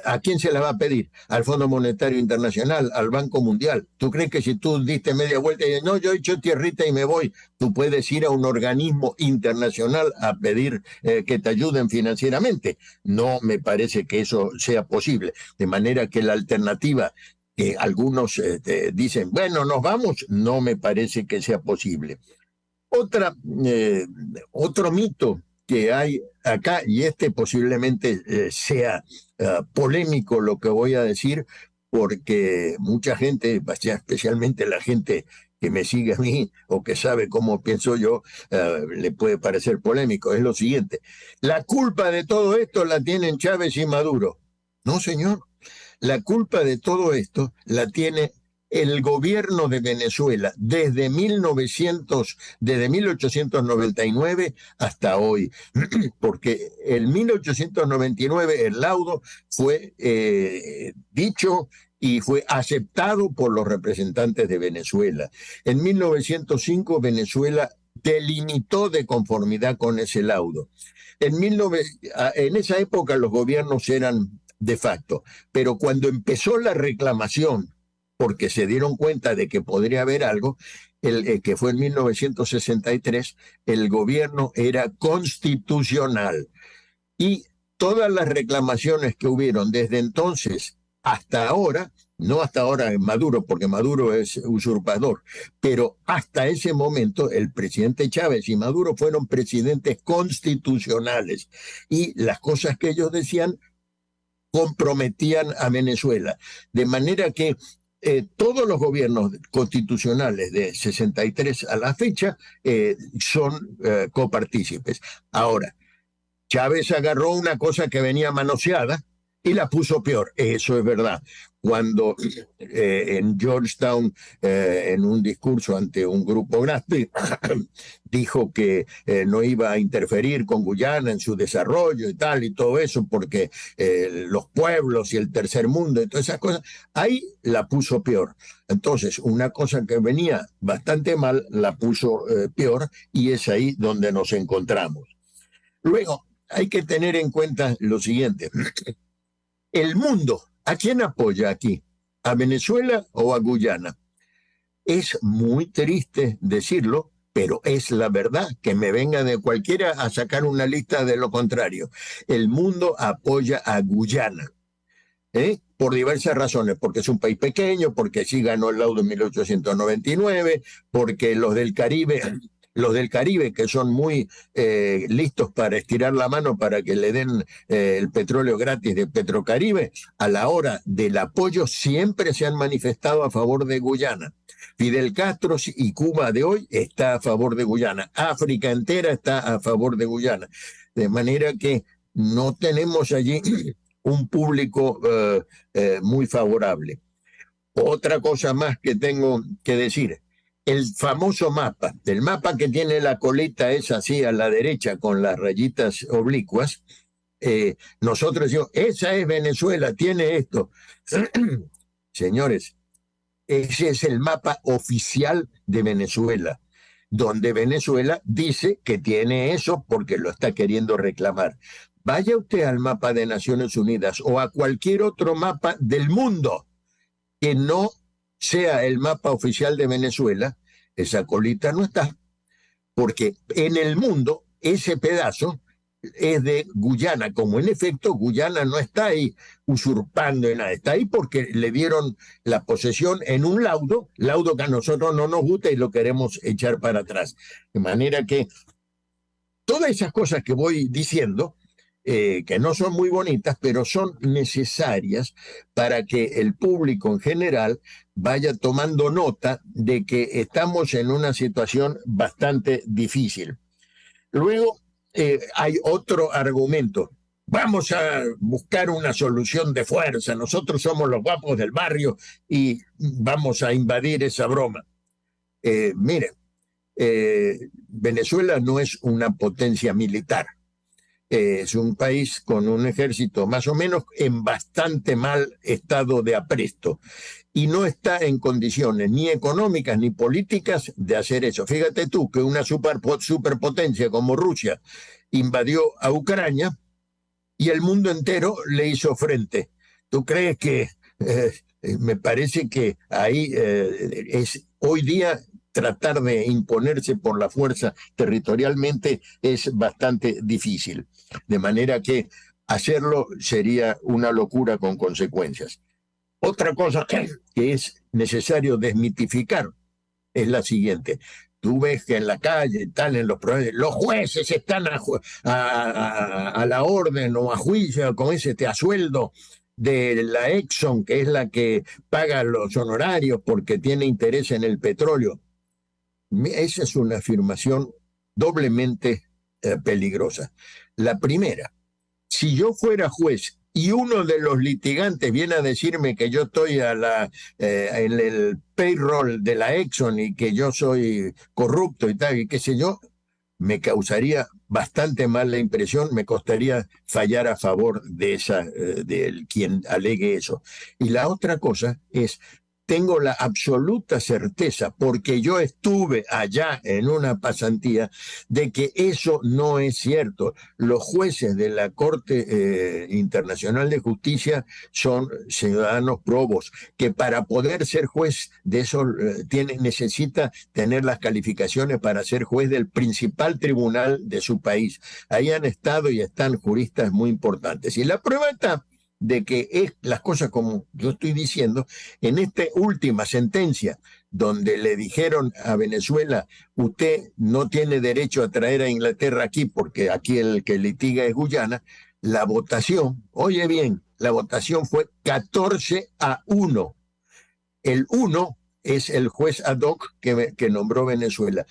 ¿A quién se la va a pedir? Al Fondo Monetario Internacional, al Banco Mundial. ¿Tú crees que si tú diste media vuelta y dices, no, yo he hecho tierrita y me voy, tú puedes ir a un organismo internacional a pedir que te ayuden financieramente? No me parece que eso sea posible. De manera que la alternativa que algunos dicen, bueno, nos vamos, no me parece que sea posible. Otro mito que hay acá, y posiblemente sea polémico lo que voy a decir, porque mucha gente, especialmente la gente que me sigue a mí o que sabe cómo pienso yo, le puede parecer polémico. Es lo siguiente: la culpa de todo esto la tienen Chávez y Maduro. No, señor, la culpa de todo esto la tiene el gobierno de Venezuela desde 1899 hasta hoy, porque en 1899 el laudo fue dicho y fue aceptado por los representantes de Venezuela. En 1905 Venezuela delimitó de conformidad con ese laudo. En esa época los gobiernos eran de facto, pero cuando empezó la reclamación, porque se dieron cuenta de que podría haber algo, que fue en 1963, el gobierno era constitucional. Y todas las reclamaciones que hubieron desde entonces hasta ahora, no hasta ahora en Maduro, porque Maduro es usurpador, pero hasta ese momento el presidente Chávez y Maduro fueron presidentes constitucionales. Y las cosas que ellos decían comprometían a Venezuela. De manera que todos los gobiernos constitucionales de 63 a la fecha son copartícipes. Ahora, Chávez agarró una cosa que venía manoseada y la puso peor. Eso es verdad. Cuando en Georgetown, en un discurso ante un grupo grande, dijo que no iba a interferir con Guyana en su desarrollo y todo eso, porque los pueblos y el tercer mundo y todas esas cosas, ahí la puso peor. Entonces, una cosa que venía bastante mal, la puso peor, y es ahí donde nos encontramos. Luego, hay que tener en cuenta lo siguiente. El mundo, ¿a quién apoya aquí? ¿A Venezuela o a Guyana? Es muy triste decirlo, pero es la verdad. Que me venga de cualquiera a sacar una lista de lo contrario. El mundo apoya a Guyana, por diversas razones, porque es un país pequeño, porque sí ganó el laudo en 1899, porque los del Caribe, que son muy listos para estirar la mano para que le den el petróleo gratis de Petrocaribe, a la hora del apoyo siempre se han manifestado a favor de Guyana. Fidel Castro y Cuba de hoy está a favor de Guyana. África entera está a favor de Guyana. De manera que no tenemos allí un público muy favorable. Otra cosa más que tengo que decir. El famoso mapa, el mapa que tiene la colita esa así a la derecha con las rayitas oblicuas, nosotros decimos, esa es Venezuela, tiene esto. Señores, ese es el mapa oficial de Venezuela, donde Venezuela dice que tiene eso porque lo está queriendo reclamar. Vaya usted al mapa de Naciones Unidas o a cualquier otro mapa del mundo que no sea el mapa oficial de Venezuela, esa colita no está, porque en el mundo ese pedazo es de Guyana, como en efecto Guyana no está ahí usurpando en nada, está ahí porque le dieron la posesión en un laudo que a nosotros no nos gusta y lo queremos echar para atrás. De manera que todas esas cosas que voy diciendo, que no son muy bonitas, pero son necesarias para que el público en general vaya tomando nota de que estamos en una situación bastante difícil. Luego hay otro argumento. Vamos a buscar una solución de fuerza. Nosotros somos los guapos del barrio y vamos a invadir esa broma. Miren, Venezuela no es una potencia militar. Es un país con un ejército más o menos en bastante mal estado de apresto y no está en condiciones ni económicas ni políticas de hacer eso. Fíjate tú que una superpotencia como Rusia invadió a Ucrania y el mundo entero le hizo frente. ¿Tú crees que me parece que ahí es hoy día tratar de imponerse por la fuerza territorialmente es bastante difícil? De manera que hacerlo sería una locura con consecuencias. Otra cosa que es necesario desmitificar es la siguiente. Tú ves que en la calle, en los jueces están a la orden o a juicio, a sueldo de la Exxon, que es la que paga los honorarios porque tiene interés en el petróleo. Esa es una afirmación doblemente peligrosa. La primera, si yo fuera juez y uno de los litigantes viene a decirme que yo estoy en el payroll de la Exxon y que yo soy corrupto y tal, y qué sé yo, me causaría bastante mala impresión, me costaría fallar a favor de quien alegue eso. Y la otra cosa es, tengo la absoluta certeza, porque yo estuve allá en una pasantía, de que eso no es cierto. Los jueces de la Corte Internacional de Justicia son ciudadanos probos, que para poder ser juez de eso necesita tener las calificaciones para ser juez del principal tribunal de su país. Ahí han estado y están juristas muy importantes. Y la prueba está de que es las cosas como yo estoy diciendo, en esta última sentencia, donde le dijeron a Venezuela, usted no tiene derecho a traer a Inglaterra aquí, porque aquí el que litiga es Guyana, la votación, oye bien, la votación fue 14-1. El 1 es el juez ad hoc que nombró Venezuela.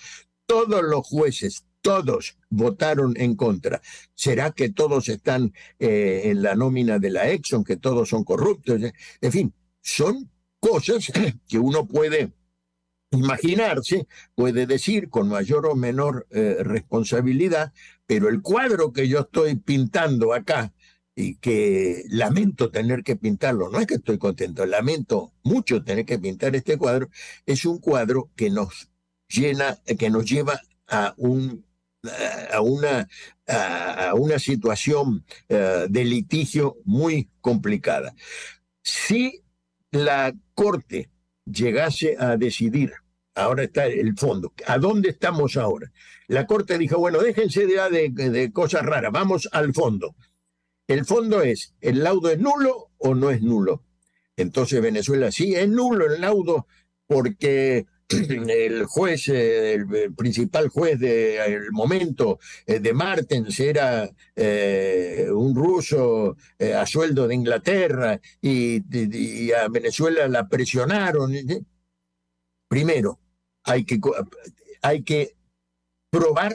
Todos los jueces, todos votaron en contra. ¿Será que todos están en la nómina de la Exxon, que todos son corruptos? En fin, son cosas que uno puede imaginarse, puede decir con mayor o menor responsabilidad, pero el cuadro que yo estoy pintando acá, y que lamento tener que pintarlo, no es que estoy contento, lamento mucho tener que pintar este cuadro, es un cuadro que nos lleva a una situación de litigio muy complicada. Si la Corte llegase a decidir, ahora está el fondo, ¿a dónde estamos ahora? La Corte dijo, bueno, déjense de cosas raras, vamos al fondo. El fondo es, ¿el laudo es nulo o no es nulo? Entonces Venezuela sí es nulo el laudo porque el juez, el principal juez del momento de Martens era un ruso a sueldo de Inglaterra y a Venezuela la presionaron. Primero, hay que probar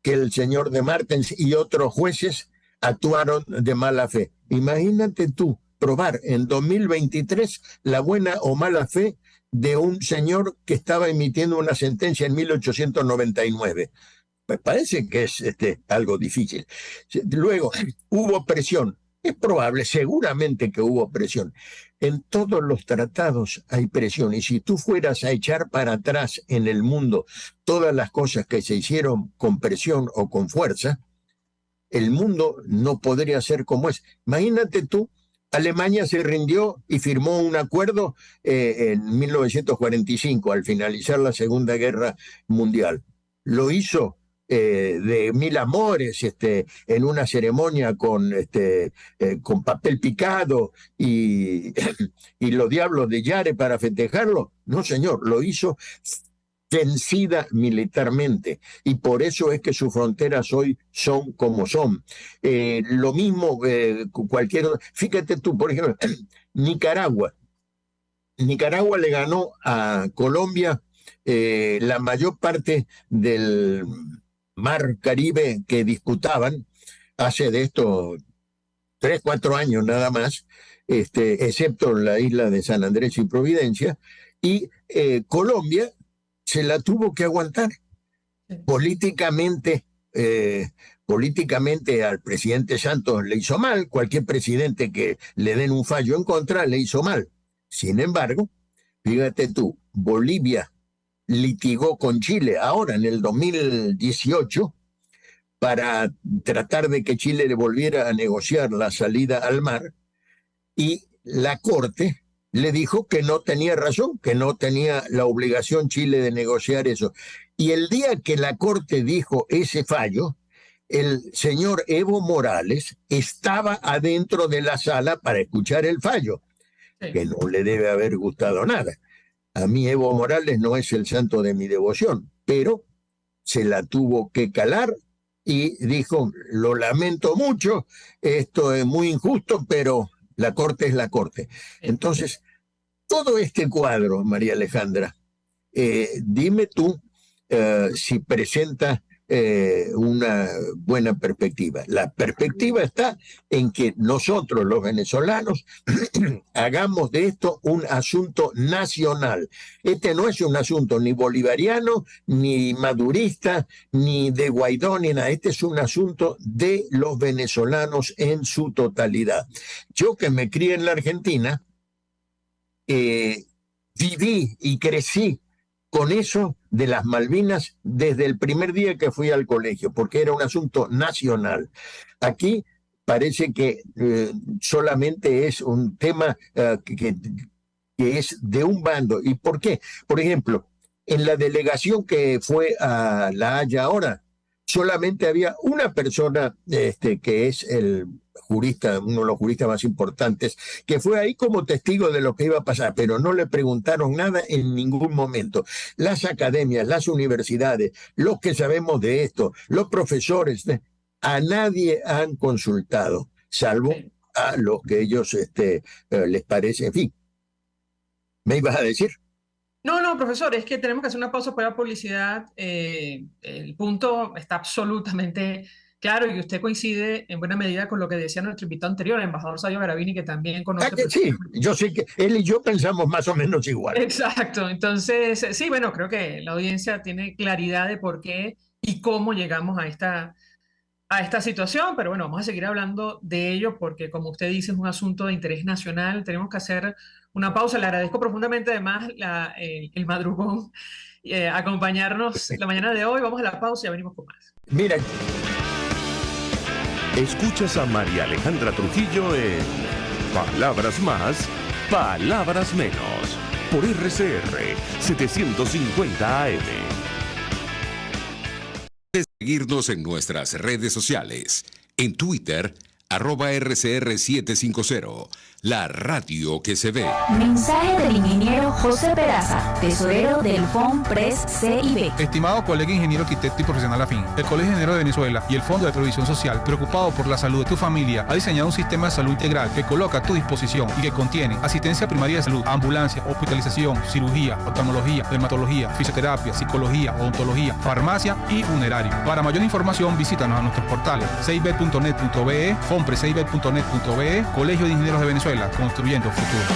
que el señor de Martens y otros jueces actuaron de mala fe. Imagínate tú probar en 2023 la buena o mala fe de un señor que estaba emitiendo una sentencia en 1899. Pues parece que es algo difícil. Luego, hubo presión. Es probable, seguramente que hubo presión. En todos los tratados hay presión. Y si tú fueras a echar para atrás en el mundo todas las cosas que se hicieron con presión o con fuerza, el mundo no podría ser como es. Imagínate tú, Alemania se rindió y firmó un acuerdo en 1945, al finalizar la Segunda Guerra Mundial. Lo hizo de mil amores, en una ceremonia con papel picado y los diablos de Yare para festejarlo. No, señor, lo hizo vencida militarmente, y por eso es que sus fronteras hoy son como son. Lo mismo cualquier... Fíjate tú, por ejemplo, Nicaragua le ganó a Colombia la mayor parte del mar Caribe que disputaban hace de esto 3, 4 años nada más, excepto la isla de San Andrés y Providencia, y Colombia se la tuvo que aguantar. Políticamente al presidente Santos le hizo mal, cualquier presidente que le den un fallo en contra le hizo mal. Sin embargo, fíjate tú, Bolivia litigó con Chile ahora en el 2018 para tratar de que Chile le volviera a negociar la salida al mar, y la Corte le dijo que no tenía razón, que no tenía la obligación Chile de negociar eso. Y el día que la Corte dijo ese fallo, el señor Evo Morales estaba adentro de la sala para escuchar el fallo, que no le debe haber gustado nada. A mí Evo Morales no es el santo de mi devoción, pero se la tuvo que calar y dijo, lo lamento mucho, esto es muy injusto, pero la Corte es la Corte. Entonces, todo este cuadro, María Alejandra, dime tú si presenta una buena perspectiva. La perspectiva está en que nosotros, los venezolanos, hagamos de esto un asunto nacional. Este no es un asunto ni bolivariano, ni madurista, ni de Guaidó, ni nada. Este es un asunto de los venezolanos en su totalidad. Yo, que me crié en la Argentina, viví y crecí con eso de las Malvinas desde el primer día que fui al colegio, porque era un asunto nacional. Aquí parece que solamente es un tema que es de un bando. ¿Y por qué? Por ejemplo, en la delegación que fue a La Haya ahora, solamente había una persona que es el jurista, uno de los juristas más importantes, que fue ahí como testigo de lo que iba a pasar, pero no le preguntaron nada en ningún momento. Las academias, las universidades, los que sabemos de esto, los profesores, a nadie han consultado, salvo a los que ellos les parece, en fin. ¿Me ibas a decir? No, profesor, es que tenemos que hacer una pausa para la publicidad. El punto está absolutamente claro y usted coincide en buena medida con lo que decía nuestro invitado anterior, el embajador Sayo Garavini, que también conoce. Sí, yo sé que él y yo pensamos más o menos igual. Exacto, entonces, sí, bueno, creo que la audiencia tiene claridad de por qué y cómo llegamos a esta situación, pero bueno, vamos a seguir hablando de ello porque, como usted dice, es un asunto de interés nacional. Tenemos que hacer una pausa. Le agradezco profundamente, además, el madrugón, acompañarnos la mañana de hoy. Vamos a la pausa y ya venimos con más. Mira. Escuchas a María Alejandra Trujillo en Palabras Más, Palabras Menos, por RCR 750 AM. Seguirnos en nuestras redes sociales. En Twitter, @RCR750, la radio que se ve. Mensaje del ingeniero José Peraza, tesorero del FONPRES CIB. Estimado colega ingeniero arquitecto y profesional afín, el Colegio Ingeniero de Venezuela y el Fondo de Previsión Social, preocupado por la salud de tu familia, ha diseñado un sistema de salud integral que coloca a tu disposición y que contiene asistencia primaria de salud, ambulancia, hospitalización, cirugía, oftalmología, dermatología, fisioterapia, psicología, odontología, farmacia y funerario. Para mayor información, visítanos a nuestros portales cib.net.be, fonprescib.net.be, Colegio de Ingenieros de Venezuela, construyendo futuro.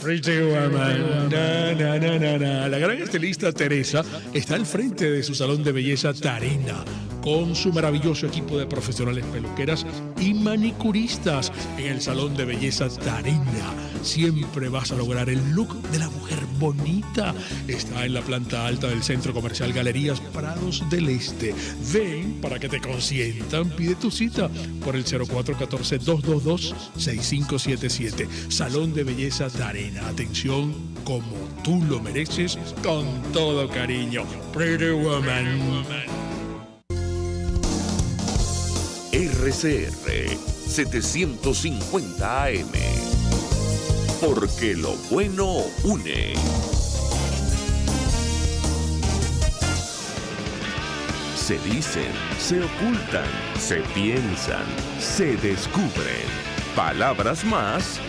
Pretty Woman. La gran estilista Teresa está al frente de su salón de belleza Tarena, con su maravilloso equipo de profesionales peluqueras y manicuristas. En el salón de belleza Tarena siempre vas a lograr el look de la mujer bonita. Está en la planta alta del Centro Comercial Galerías Prados del Este. Ven para que te consientan. Pide tu cita por el 0414-222-6577. Salón de belleza Tarena. Atención como tú lo mereces, con todo cariño. Pretty Woman. RCR 750 AM. Porque lo bueno une. Se dicen, se ocultan, se piensan, se descubren. Palabras más,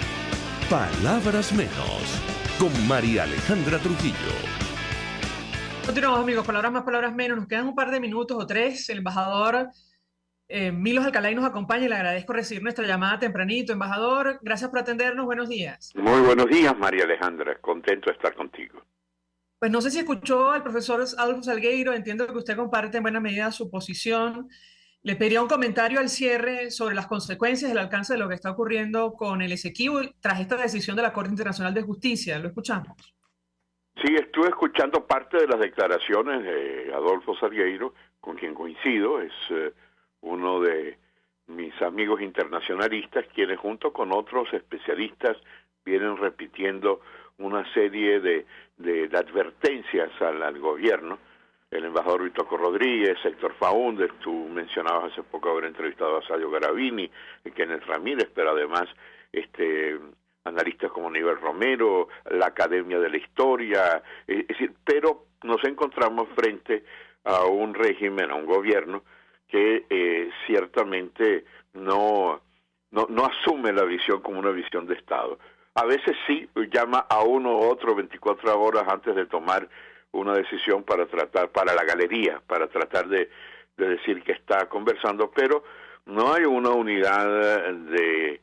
palabras menos. Con María Alejandra Trujillo. Continuamos, amigos. Palabras más, palabras menos. Nos quedan un par de minutos o tres. El embajador Milos Alcalay nos acompaña y le agradezco recibir nuestra llamada tempranito. Embajador, gracias por atendernos. Buenos días. Muy buenos días, María Alejandra. Contento de estar contigo. Pues no sé si escuchó al profesor Adolfo Salgueiro. Entiendo que usted comparte en buena medida su posición. Le pediría un comentario al cierre sobre las consecuencias del alcance de lo que está ocurriendo con el Esequibo tras esta decisión de la Corte Internacional de Justicia. ¿Lo escuchamos? Sí, estuve escuchando parte de las declaraciones de Adolfo Salgueiro, con quien coincido. Es uno de mis amigos internacionalistas, quienes junto con otros especialistas vienen repitiendo una serie de advertencias al gobierno. El embajador Vitoco Rodríguez, Héctor Faúndez, tú mencionabas hace poco haber entrevistado a Sayo Garavini, Kenneth Ramírez, pero además analistas como Nivel Romero, la Academia de la Historia, es decir, pero nos encontramos frente a un régimen, a un gobierno que ciertamente no asume la visión como una visión de Estado. A veces sí llama a uno u otro 24 horas antes de tomar una decisión para la galería, para tratar de decir que está conversando, pero no hay una unidad de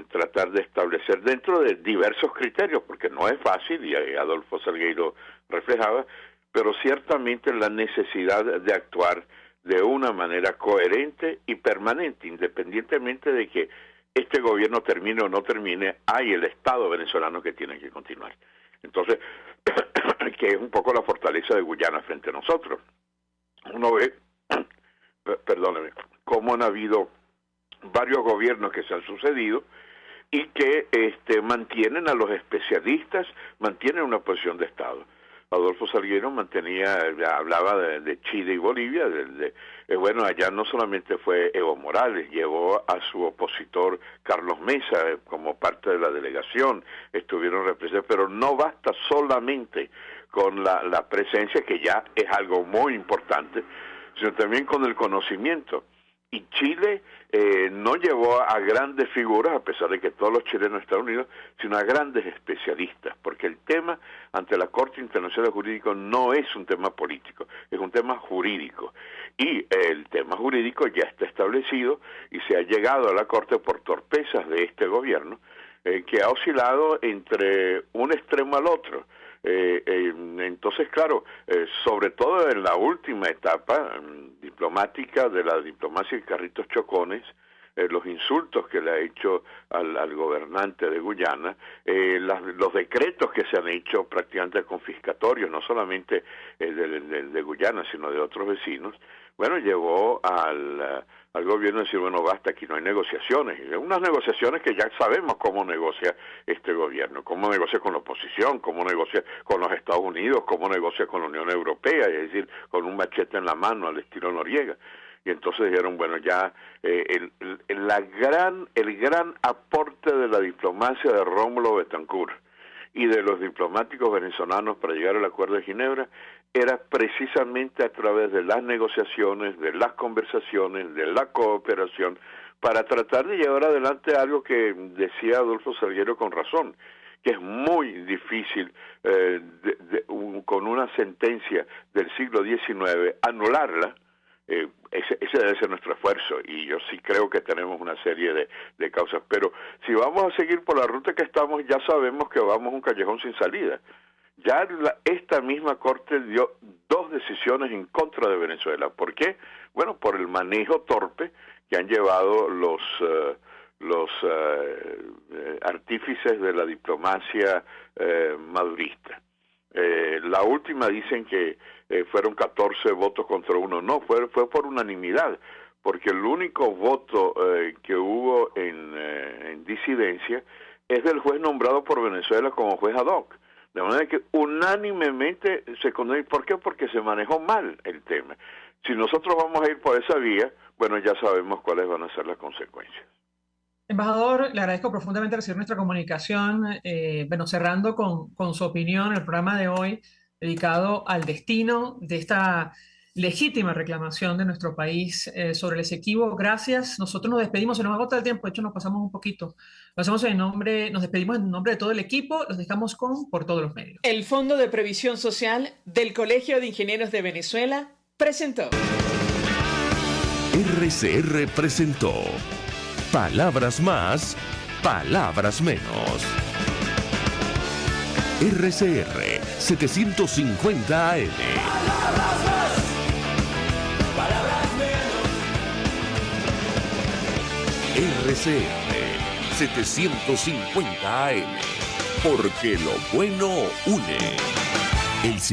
tratar de establecer dentro de diversos criterios, porque no es fácil, y Adolfo Salgueiro reflejaba, pero ciertamente la necesidad de actuar de una manera coherente y permanente, independientemente de que este gobierno termine o no termine, hay el Estado venezolano que tiene que continuar. Entonces, que es un poco la fortaleza de Guyana frente a nosotros. Uno ve, perdóneme, cómo han habido varios gobiernos que se han sucedido y que mantienen a los especialistas, mantienen una posición de Estado. Adolfo Salgueiro hablaba de Chile y Bolivia, bueno, allá no solamente fue Evo Morales, llevó a su opositor Carlos Mesa como parte de la delegación, estuvieron representados, pero no basta solamente con la presencia, que ya es algo muy importante, sino también con el conocimiento Y Chile no llevó a grandes figuras, a pesar de que todos los chilenos están unidos, sino a grandes especialistas, porque el tema ante la Corte Internacional de Jurídico no es un tema político, es un tema jurídico. Y el tema jurídico ya está establecido y se ha llegado a la Corte por torpezas de este gobierno, que ha oscilado entre un extremo al otro. Entonces, claro, sobre todo en la última etapa diplomática de la diplomacia de carritos chocones, los insultos que le ha hecho al gobernante de Guyana, los decretos que se han hecho prácticamente confiscatorios, no solamente de Guyana, sino de otros vecinos, bueno, llevó al gobierno a decir, bueno, basta, aquí no hay negociaciones. Unas negociaciones que ya sabemos cómo negocia este gobierno, cómo negocia con la oposición, cómo negocia con los Estados Unidos, cómo negocia con la Unión Europea, es decir, con un machete en la mano al estilo Noriega. Y entonces dijeron, bueno, ya el gran aporte de la diplomacia de Rómulo Betancourt y de los diplomáticos venezolanos para llegar al Acuerdo de Ginebra era precisamente a través de las negociaciones, de las conversaciones, de la cooperación, para tratar de llevar adelante algo que decía Adolfo Salguero con razón, que es muy difícil con una sentencia del siglo XIX anularla. Ese debe ser nuestro esfuerzo, y yo sí creo que tenemos una serie de causas, pero si vamos a seguir por la ruta que estamos, ya sabemos que vamos a un callejón sin salida. Ya esta misma Corte dio 2 decisiones en contra de Venezuela. ¿Por qué? Bueno, por el manejo torpe que han llevado los artífices de la diplomacia madurista. La última dicen que fueron 14 votos contra 1. No, fue por unanimidad, porque el único voto que hubo en disidencia es del juez nombrado por Venezuela como juez ad hoc. De manera que unánimemente se condena. ¿Por qué? Porque se manejó mal el tema. Si nosotros vamos a ir por esa vía, bueno, ya sabemos cuáles van a ser las consecuencias. Embajador, le agradezco profundamente recibir nuestra comunicación. Bueno, cerrando con su opinión, el programa de hoy dedicado al destino de esta legítima reclamación de nuestro país sobre el Esequibo. Gracias. Nosotros nos despedimos, se nos agota el tiempo, de hecho nos pasamos un poquito. Nos despedimos en nombre de todo el equipo, los dejamos por todos los medios. El Fondo de Previsión Social del Colegio de Ingenieros de Venezuela presentó. RCR presentó Palabras Más, Palabras Menos. RCR 750 AM. RCR 750 AM. Porque lo bueno une.